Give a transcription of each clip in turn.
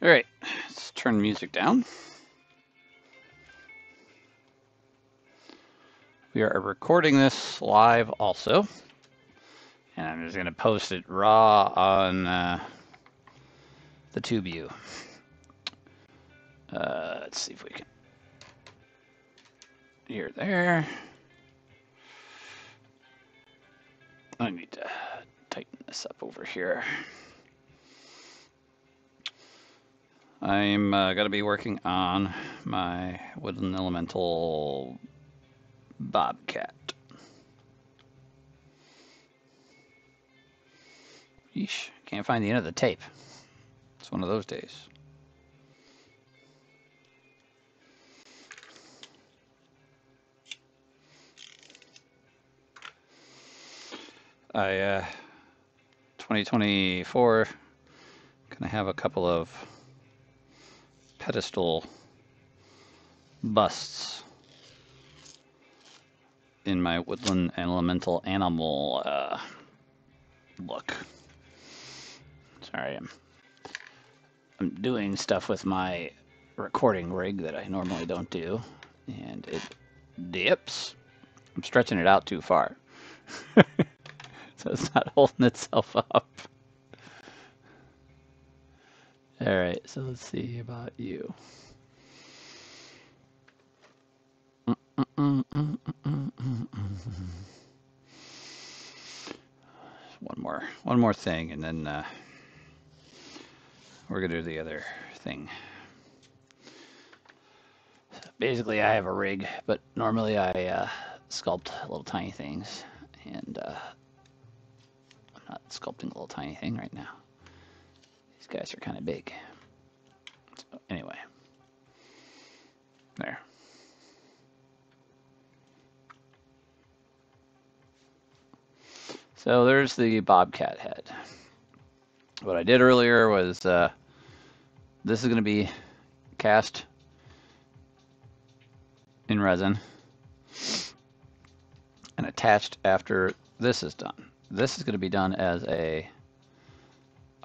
All right, let's turn the music down. We are recording this live also, and I'm just going to post it raw on the TubeView. Let's see if we can hear there. I need to tighten this up over here. I'm going to be working on my Woodland Elemental Bobcat. Yeesh, can't find the end of the tape. It's one of those days. I 2024 gonna have a couple of pedestal busts in my Woodland Elemental Animal look. Sorry, I'm doing stuff with my recording rig that I normally don't do, and it dips. I'm stretching it out too far. So it's not holding itself up. All right, so let's see about you. One more thing, and then we're gonna do the other thing. Basically, I have a rig, but normally I sculpt little tiny things, and I'm not sculpting a little tiny thing right now. These guys are kind of big. So anyway, there. So there's the Bobcat head. What I did earlier was this is going to be cast in resin and attached after this is done. This is going to be done as a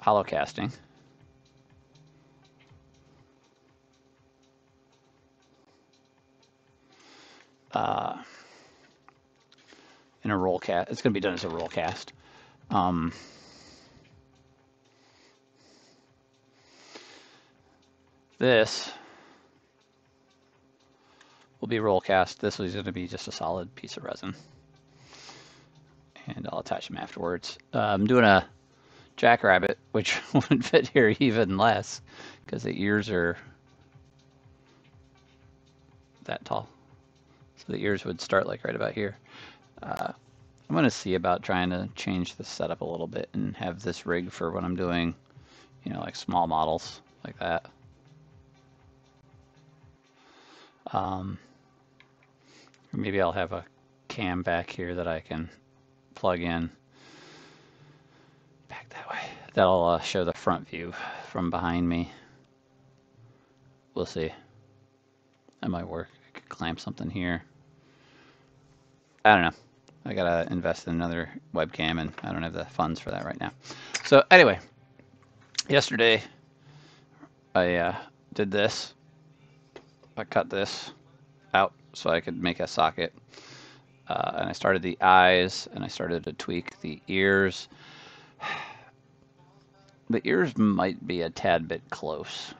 hollow casting. In a roll cast. It's going to be done as a roll cast. This will be roll cast. This is going to be just a solid piece of resin. And I'll attach them afterwards. I'm doing a jackrabbit, which would fit here even less because the ears are that tall. So the ears would start like right about here. I'm going to see about trying to change the setup a little bit and have this rig for when I'm doing, you know, like small models like that. Maybe I'll have a cam back here that I can plug in back that way. That'll show the front view from behind me. We'll see. That might work. I could clamp something here. I don't know. I gotta invest in another webcam, and I don't have the funds for that right now. So anyway, yesterday I did this. I cut this out so I could make a socket, and I started the eyes, and I started to tweak the ears. The ears might be a tad bit close.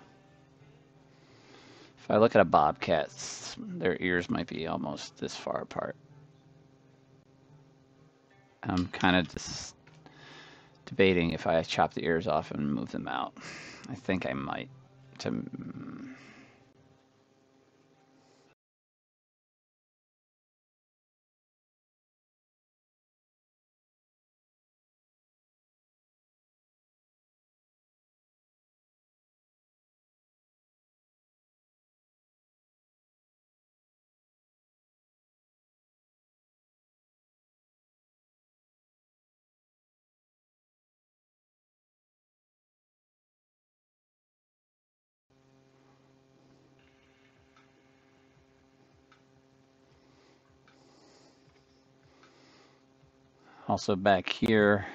If I look at a bobcat, their ears might be almost this far apart. I'm kind of just debating if I chop the ears off and move them out. I think I might. Also back here,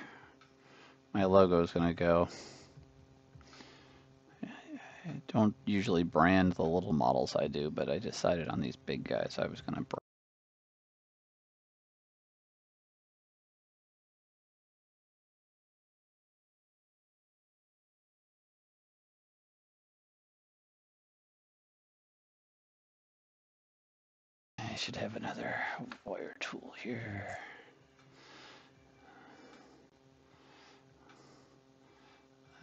my logo is going to go. Don't usually brand the little models I do, but I decided on these big guys I was going to brand. I should have another wire tool here.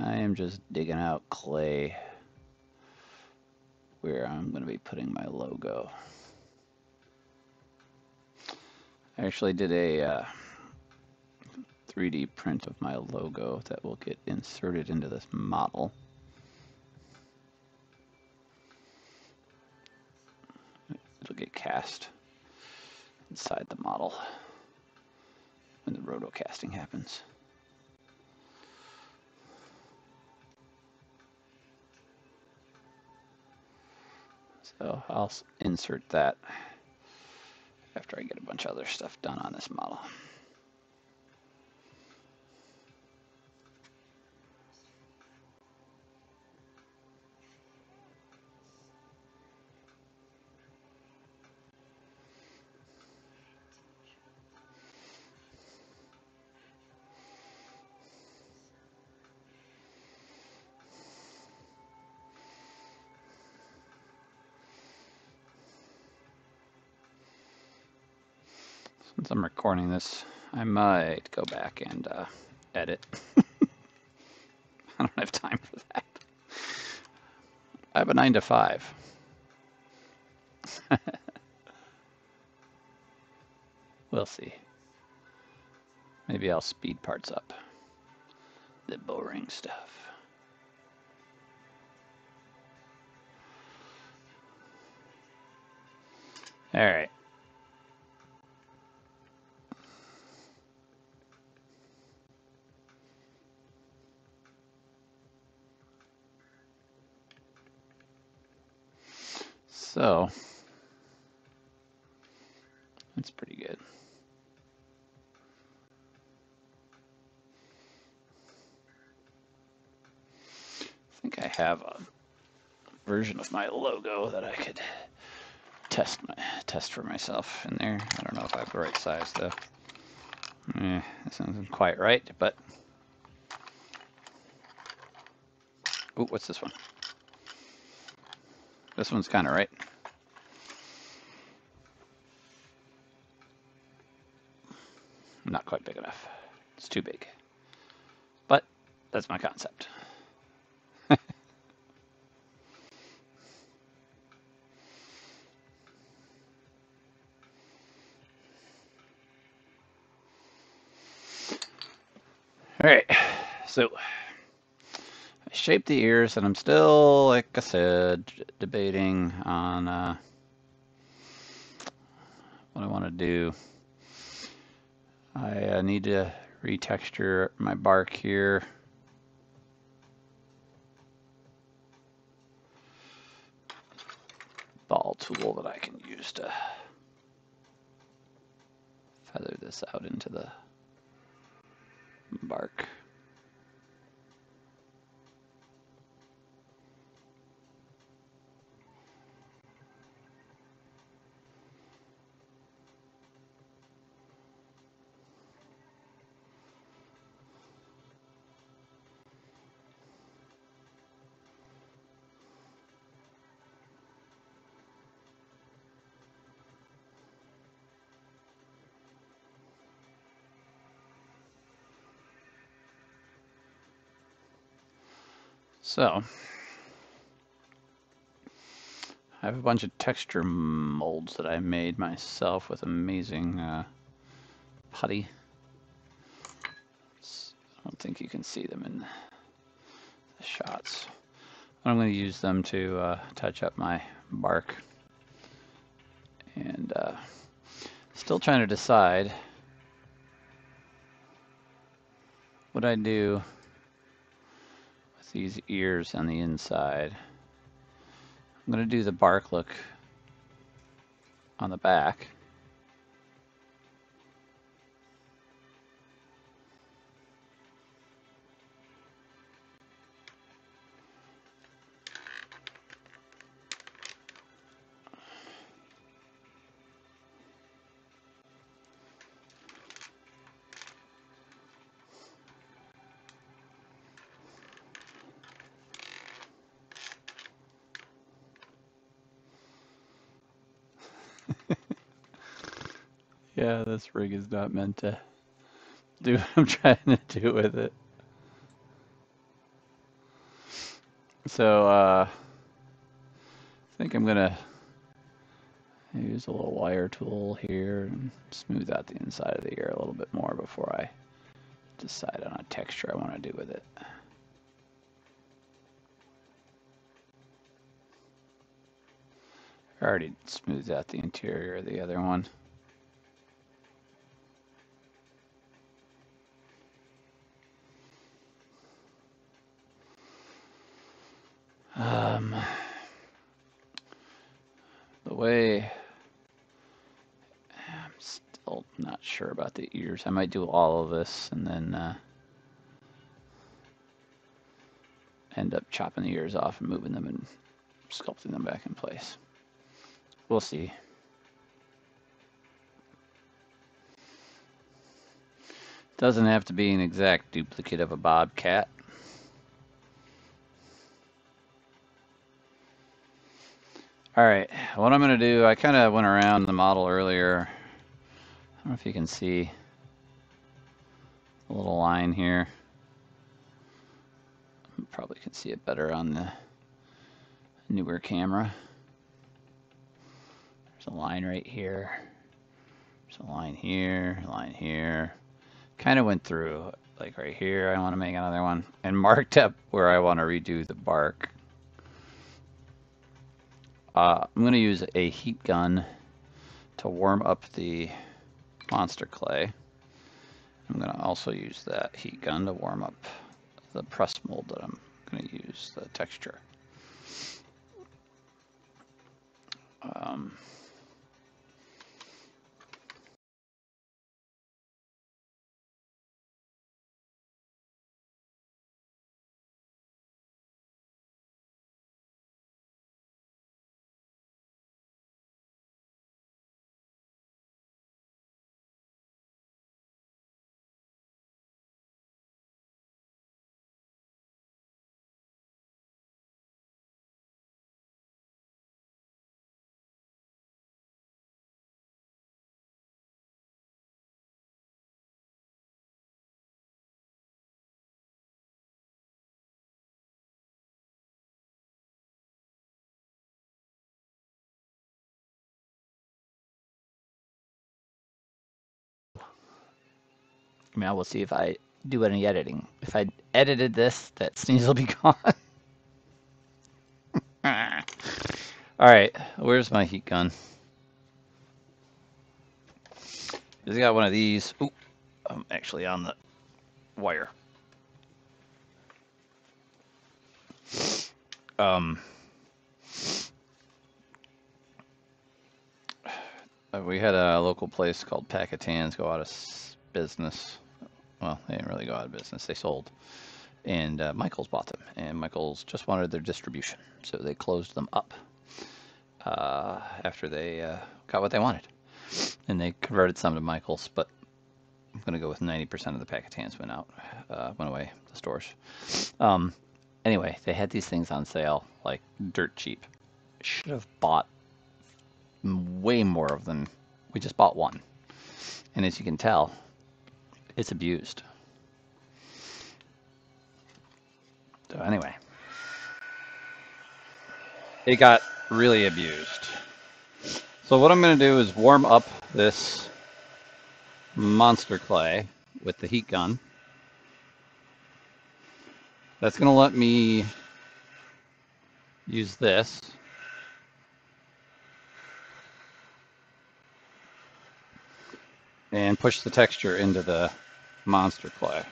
I am just digging out clay where I'm going to be putting my logo. I actually did a 3D print of my logo that will get inserted into this model. It'll get cast inside the model when the rotocasting happens. So I'll insert that after I get a bunch of other stuff done on this model. Since I'm recording this, I might go back and edit. I don't have time for that. I have a 9 to 5. We'll see. Maybe I'll speed parts up. The boring stuff. All right. So, that's pretty good. I think I have a version of my logo that I could test for myself in there. I don't know if I have the right size though. This isn't quite right, but ooh, what's this one? This one's kind of right. Not quite big enough. It's too big. But that's my concept. All right, so I shaped the ears, and I'm still, like I said, debating on what I want to do. I need to retexture my bark here. Ball tool that I can use to feather this out into the bark. So I have a bunch of texture molds that I made myself with amazing putty. I don't think you can see them in the shots. I'm going to use them to touch up my bark. And still trying to decide what I do with these ears on the inside. I'm going to do the bark look on the back. Yeah, this rig is not meant to do what I'm trying to do with it. So, I think I'm gonna use a little wire tool here and smooth out the inside of the ear a little bit more before I decide on a texture I want to do with it. I already smoothed out the interior of the other one. The way I'm still not sure about the ears. I might do all of this and then end up chopping the ears off and moving them and sculpting them back in place. We'll see. Doesn't have to be an exact duplicate of a Bobcat. All right, what I'm gonna do, I kind of went around the model earlier. I don't know if you can see a little line here. You probably can see it better on the newer camera. There's a line right here. There's a line here, a line here. Kind of went through, like right here, I want to make another one, and marked up where I want to redo the bark. I'm going to use a heat gun to warm up the monster clay. I'm going to also use that heat gun to warm up the press mold that I'm going to use, the texture. Now we'll see if I do any editing. If I edited this, that sneeze will be gone. All right, where's my heat gun? Just got one of these. Ooh, I'm actually on the wire. We had a local place called Packatans go out of business. Well, they didn't really go out of business. They sold. And Michaels bought them. And Michaels just wanted their distribution. So they closed them up after they got what they wanted. And they converted some to Michaels. But I'm going to go with 90% of the Packatans went away, the stores. Anyway, they had these things on sale, like dirt cheap. Should have bought way more of them. We just bought one. And as you can tell, it's abused. So anyway, it got really abused. So what I'm going to do is warm up this monster clay with the heat gun. That's going to let me use this. And push the texture into the monster clay.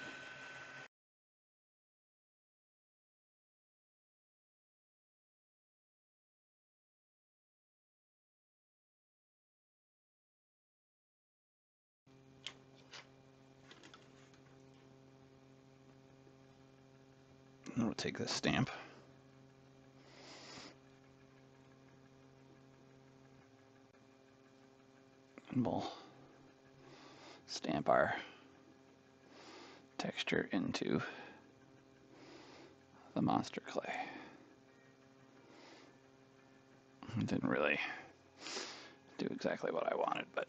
And we'll take this stamp. And we'll stamp our texture into the monster clay. It didn't really do exactly what I wanted, but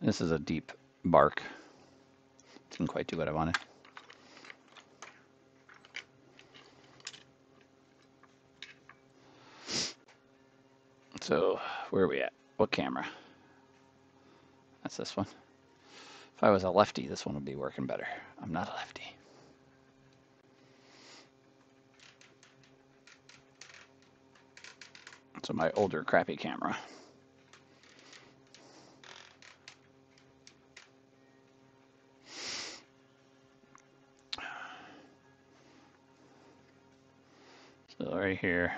This is a deep bark. Didn't quite do what I wanted. So, where are we at? What camera? That's this one. If I was a lefty, this one would be working better. I'm not a lefty. So my older crappy camera. So right here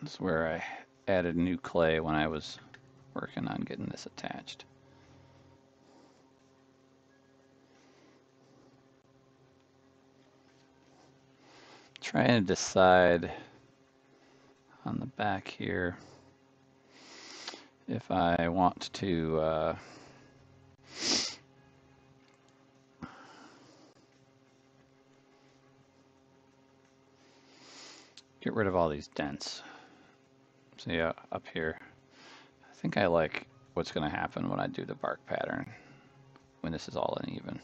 is where I added new clay when I was working on getting this attached. Trying to decide on the back here if I want to get rid of all these dents. See up here, I think I like what's going to happen when I do the bark pattern when this is all uneven.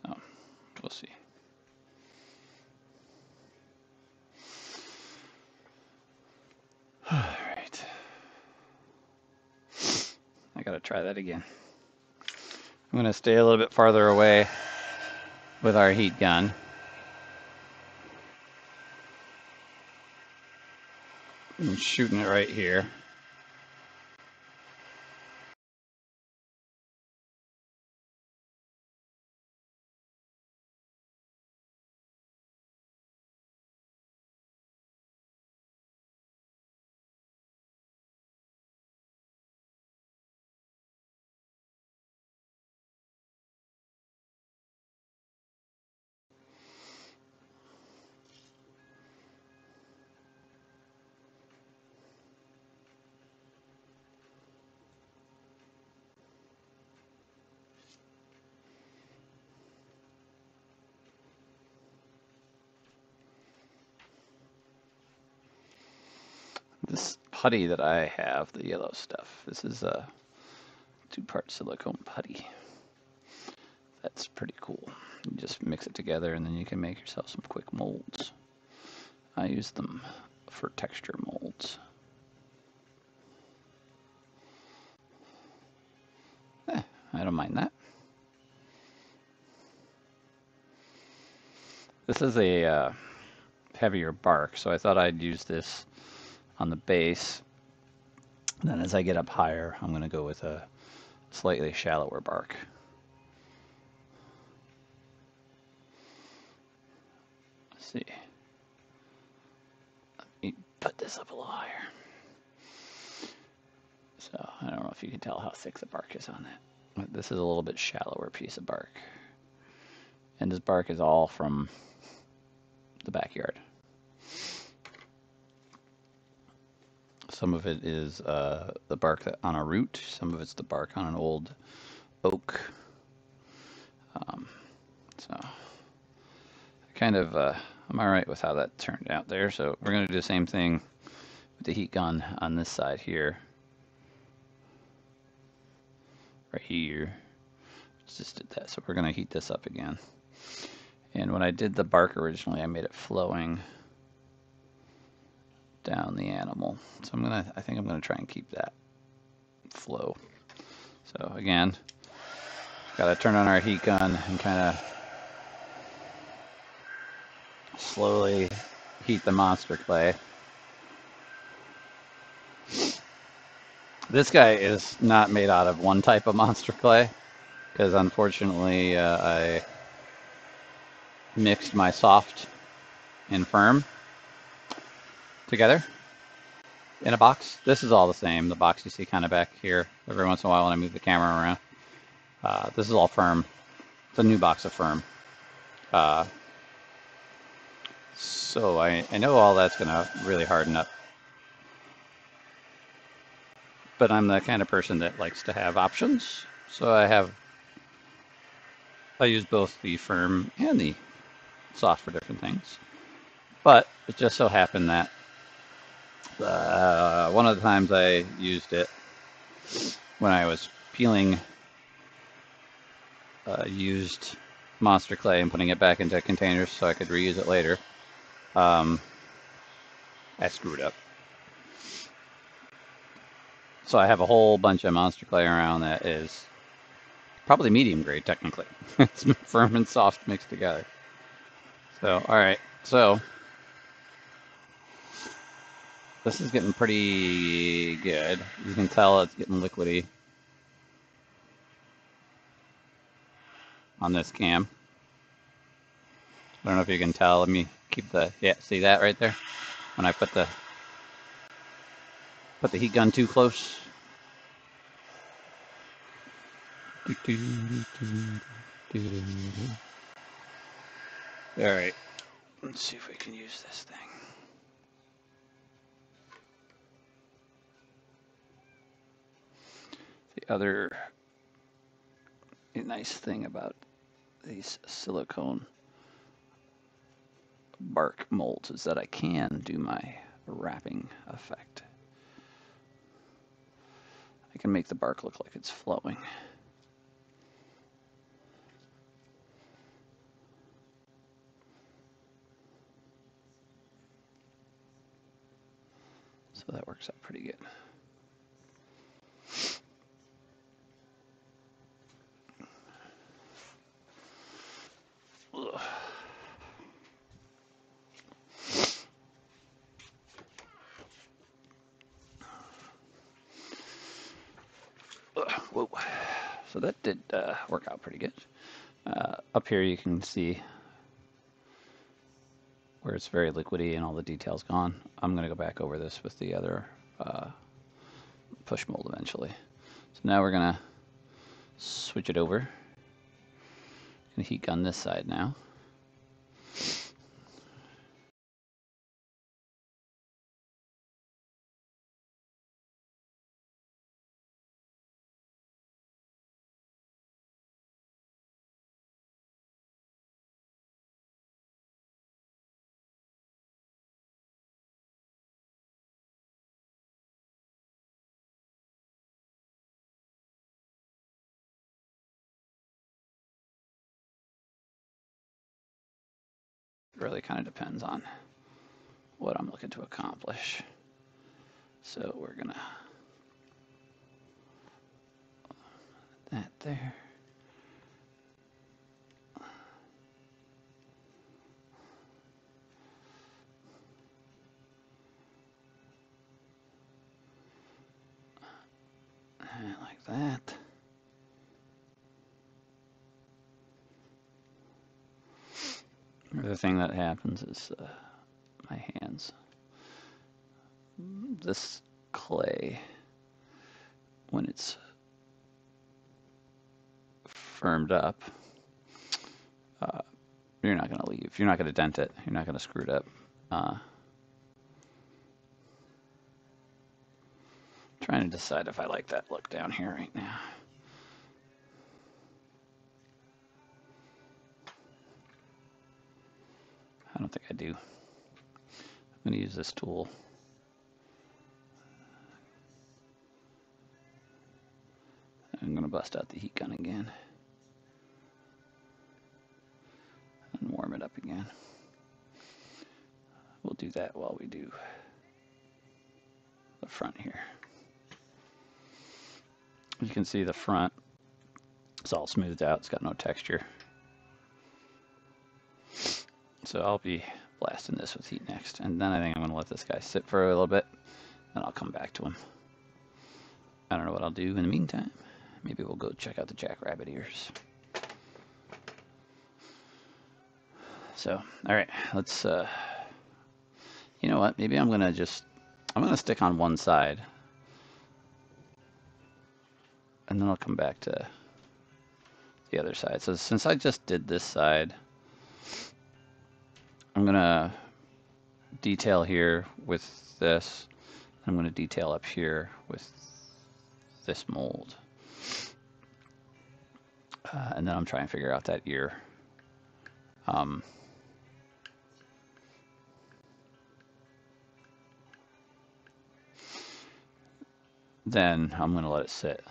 So we'll see. All right, I gotta try that again. I'm gonna stay a little bit farther away with our heat gun. I'm shooting it right here. This putty that I have, the yellow stuff, this is a 2-part silicone putty. That's pretty cool. You just mix it together and then you can make yourself some quick molds. I use them for texture molds. I don't mind that. This is a heavier bark, so I thought I'd use this on the base. Then as I get up higher, I'm going to go with a slightly shallower bark. Let's see. Let me put this up a little higher. So I don't know if you can tell how thick the bark is on that. This is a little bit shallower piece of bark. And this bark is all from the backyard. Some of it is the bark on a root. Some of it's the bark on an old oak. So kind of, I'm all right with how that turned out there. So we're going to do the same thing with the heat gun on this side here. Right here. Just did that. So we're going to heat this up again. And when I did the bark originally, I made it flowing down the animal. So I think I'm gonna try and keep that flow. So again, gotta turn on our heat gun and kind of slowly heat the monster clay. This guy is not made out of one type of monster clay, because unfortunately I mixed my soft and firm together in a box. This is all the same. The box you see kind of back here every once in a while when I move the camera around. This is all firm. It's a new box of firm. So I know all that's going to really harden up. But I'm the kind of person that likes to have options. So I use both the firm and the soft for different things. But it just so happened that one of the times I used it when I was peeling used monster clay and putting it back into containers so I could reuse it later, I screwed up. So I have a whole bunch of monster clay around that is probably medium grade technically. It's firm and soft mixed together. So, all right. So this is getting pretty good. You can tell it's getting liquidy on this cam. I don't know if you can tell. Let me keep the, yeah, see that right there? When I put the heat gun too close. All right, let's see if we can use this thing. The other nice thing about these silicone bark molds is that I can do my wrapping effect. I can make the bark look like it's flowing. So that works out pretty good. Ugh. Whoa. So that did work out pretty good. Up here you can see where it's very liquidy and all the details gone. I'm going to go back over this with the other push mold eventually. So now we're going to switch it over. Gonna heat gun this side now. It really kind of depends on what I'm looking to accomplish. So we're gonna that there. And like that. The thing that happens is my hands. This clay, when it's firmed up, you're not going to leave. You're not going to dent it. You're not going to screw it up. Trying to decide if I like that look down here right now. I don't think I do. I'm going to use this tool. I'm going to bust out the heat gun again and warm it up again. We'll do that while we do the front here. You can see the front, it's all smoothed out, it's got no texture. So I'll be blasting this with heat next, and then I think I'm going to let this guy sit for a little bit, and I'll come back to him. I don't know what I'll do in the meantime. Maybe we'll go check out the jackrabbit ears. So, all right, let's, you know what, maybe I'm going to stick on one side, and then I'll come back to the other side. So since I just did this side, I'm going to detail here with this. I'm going to detail up here with this mold. And then I'm trying to figure out that ear. then I'm going to let it sit.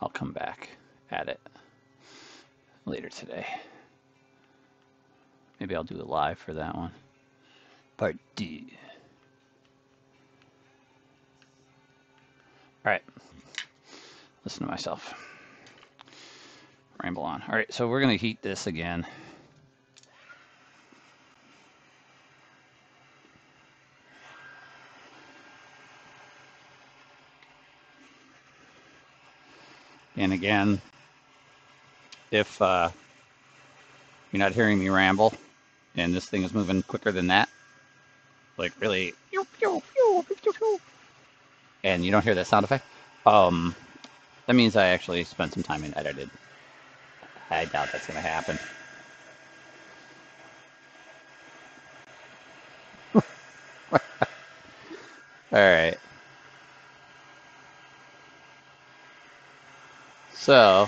I'll come back at it later today. Maybe I'll do a live for that one. Part 2. Alright. Listen to myself. Ramble on. Alright, so we're going to heat this again. And again, if you're not hearing me ramble, and this thing is moving quicker than that, like really, and you don't hear that sound effect, that means I actually spent some time and edited. I doubt that's going to happen. Alright. So,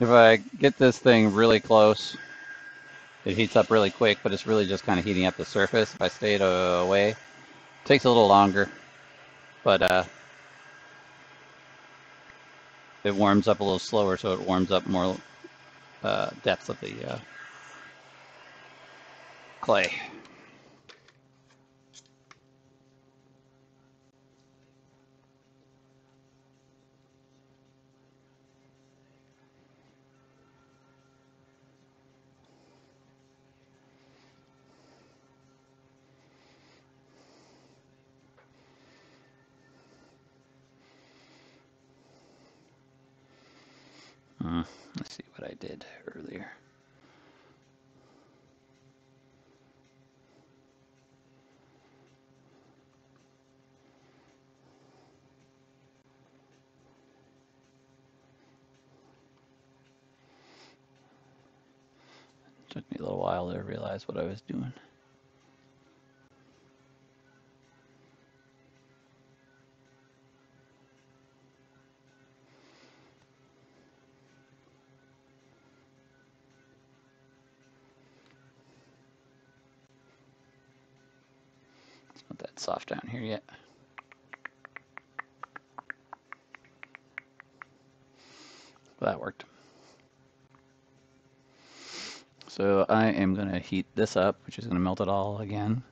if I get this thing really close, it heats up really quick, but it's really just kind of heating up the surface. If I stayed away, it takes a little longer, but it warms up a little slower, so it warms up more depth of the clay. Let's see what I did earlier. Took me a little while to realize what I was doing. It's not that soft down here yet. Well, that worked. So I am going to heat this up, which is going to melt it all again,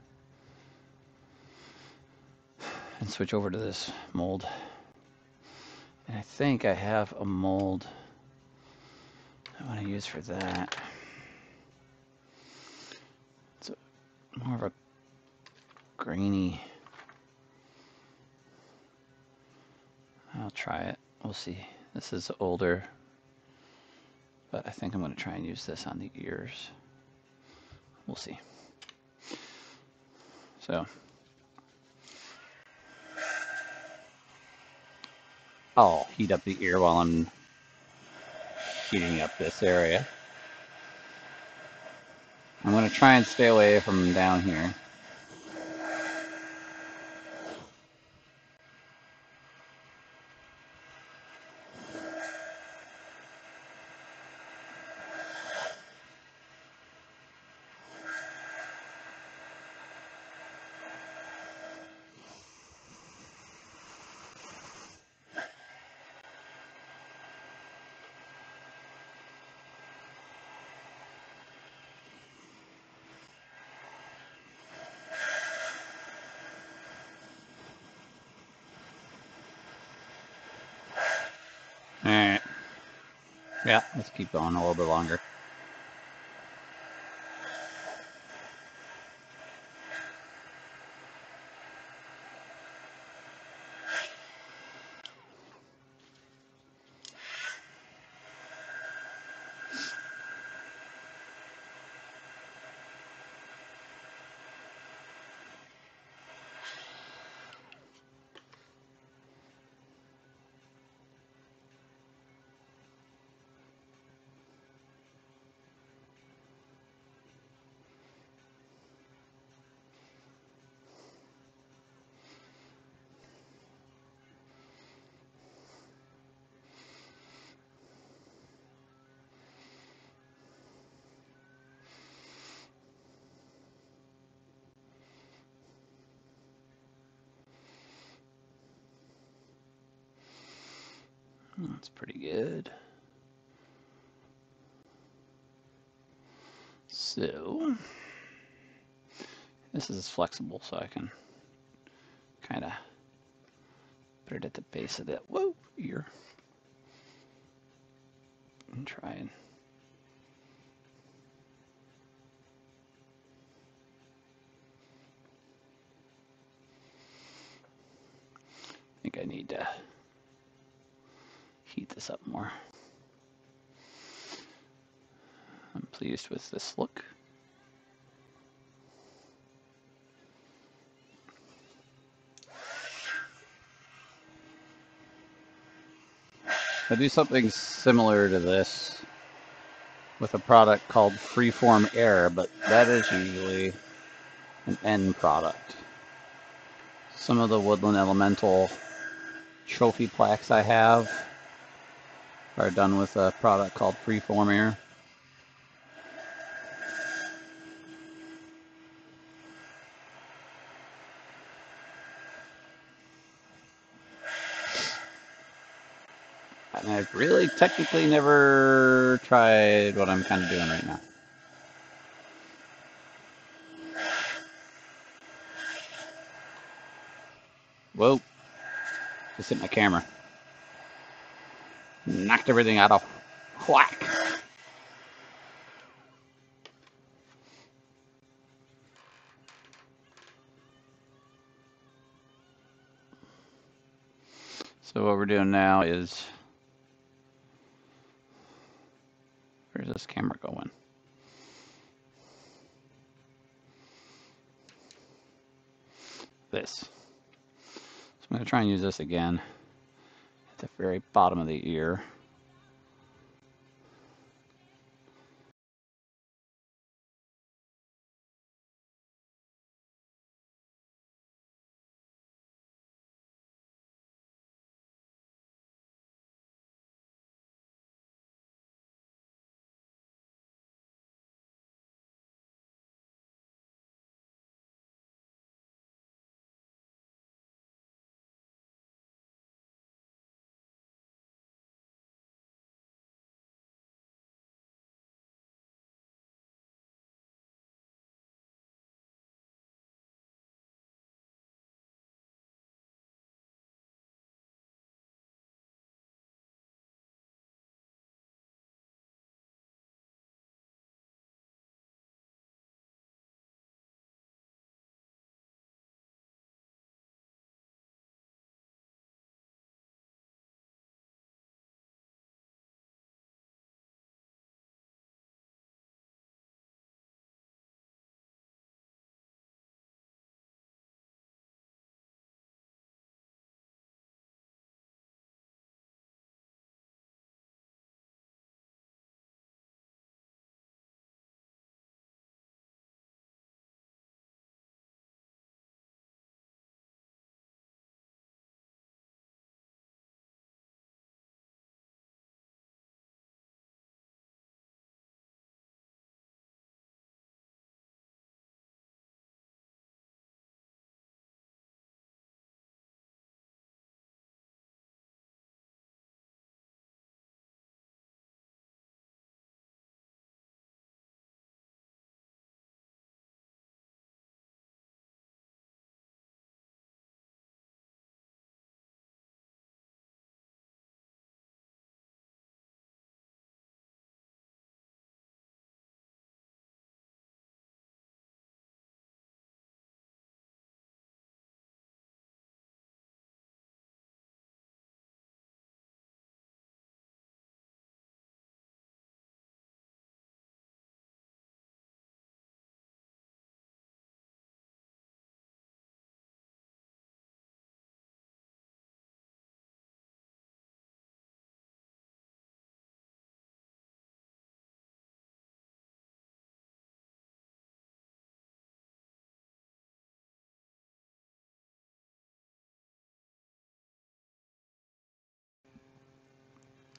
and switch over to this mold. And I think I have a mold I want to use for that. It's more of a grainy. I'll try it. We'll see. This is older, but I think I'm going to try and use this on the ears. We'll see. So I'll heat up the ear while I'm heating up this area. I'm going to try and stay away from down here. Alright. Yeah, let's keep going a little bit longer. That's pretty good. So this is flexible, so I can kind of put it at the base of that ear and try and I think I need to heat this up more. I'm pleased with this look. I do something similar to this with a product called Freeform Air, but that is usually an end product. Some of the Woodland Elemental trophy plaques I have are done with a product called Freeform Air. And I've really technically never tried what I'm kind of doing right now. Whoa, just hit my camera. Knocked everything out of whack. So what we're doing now is, where's this camera going? This. So I'm going to try and use this again at the very bottom of the ear.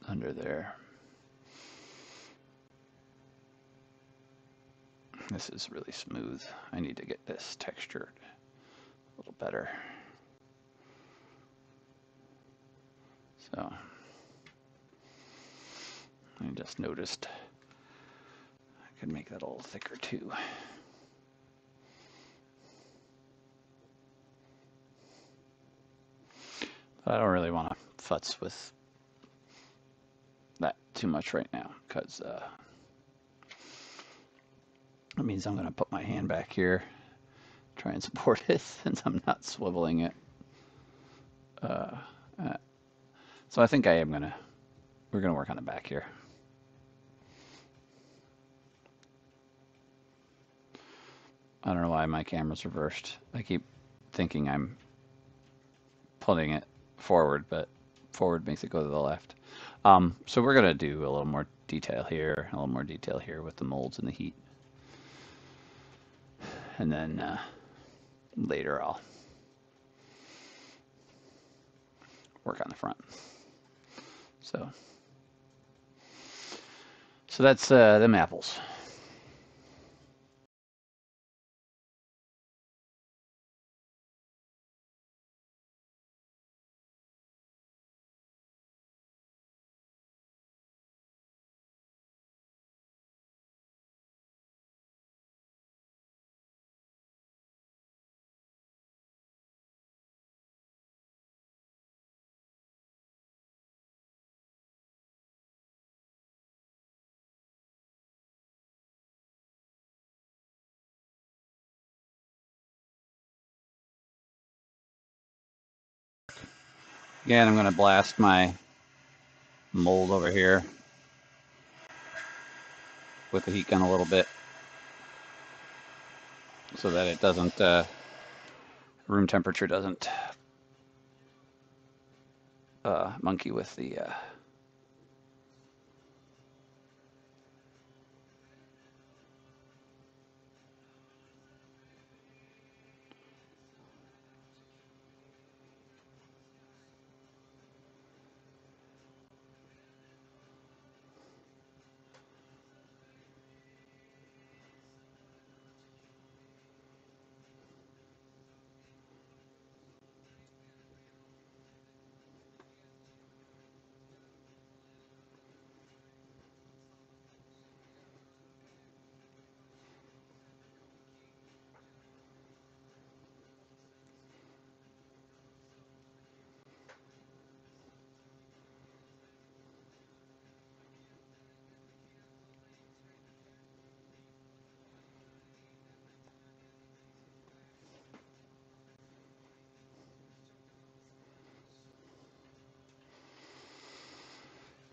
Under there. This is really smooth. I need to get this textured a little better. So I just noticed I could make that a little thicker too. But I don't really want to futz with that too much right now, because that means I'm going to put my hand back here, try and support it since I'm not swiveling it. So I think we're going to work on the back here. I don't know why my camera's reversed. I keep thinking I'm pulling it forward, but forward makes it go to the left. So we're going to do a little more detail here, a little more detail here with the molds and the heat. And then later I'll work on the front. So that's them apples. Again, I'm going to blast my mold over here with the heat gun a little bit so that it doesn't, room temperature doesn't monkey with the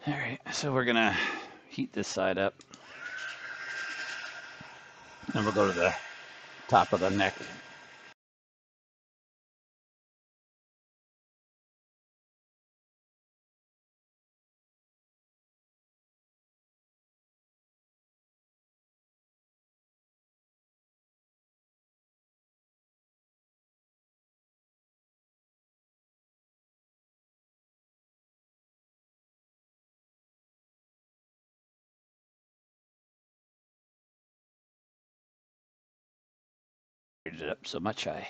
All right, so we're gonna heat this side up, and we'll go to the top of the neck. Heated it up so much I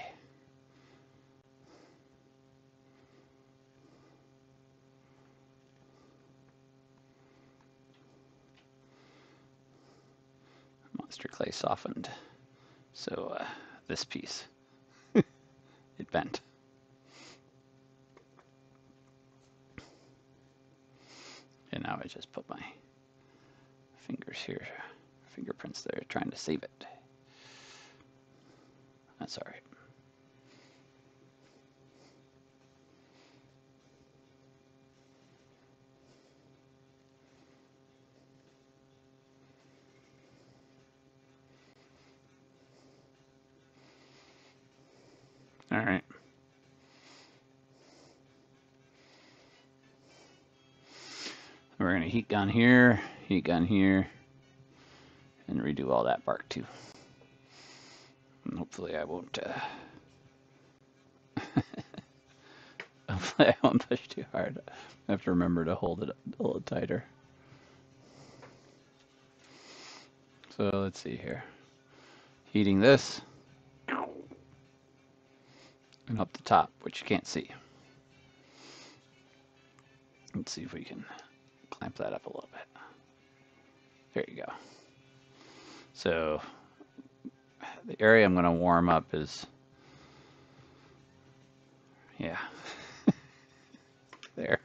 Monster Clay softened, so this piece it bent. And now I just put my fingers here, fingerprints there, trying to save it. That's all right. All right. We're going to heat gun here, and redo all that bark too. And hopefully I won't hopefully I won't push too hard. I have to remember to hold it a little tighter. So let's see here. Heating this and up the top, which you can't see. Let's see if we can clamp that up a little bit. There you go. So the area I'm going to warm up is, yeah, there.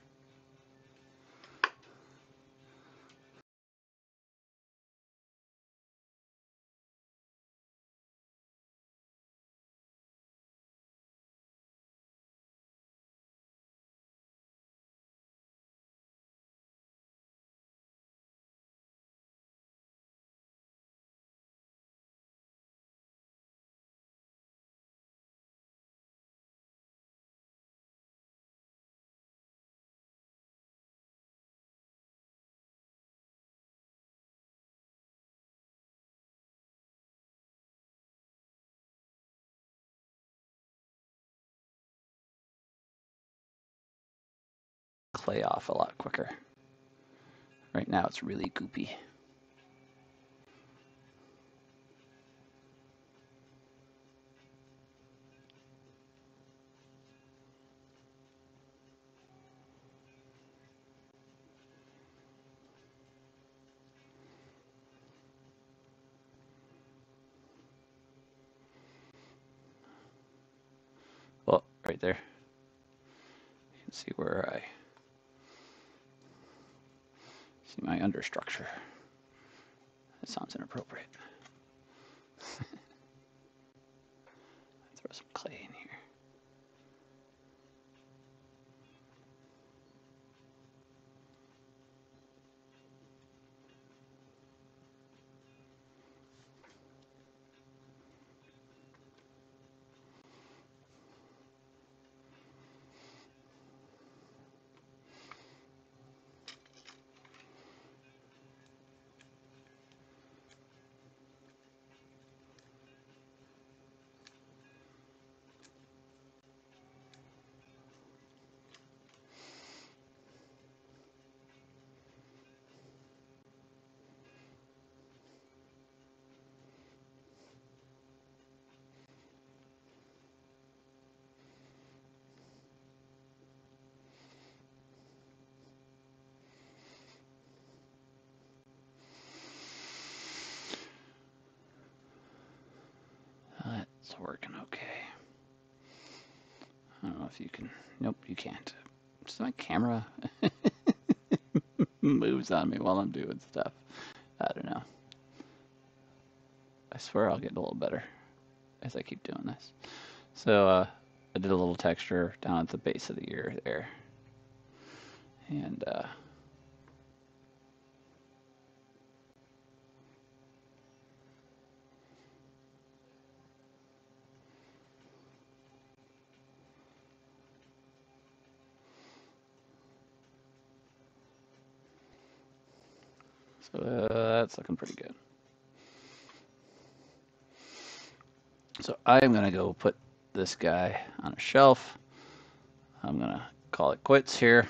Clay off a lot quicker. Right now it's really goopy. Well, right there. You can see where I see my understructure. That sounds inappropriate. Throw some clay in here. That's working okay. I don't know if you can. Nope, you can't. Just my camera moves on me while I'm doing stuff. I don't know. I swear I'll get a little better as I keep doing this. So I did a little texture down at the base of the ear there. And so that's looking pretty good. So I'm going to go put this guy on a shelf. I'm going to call it quits here.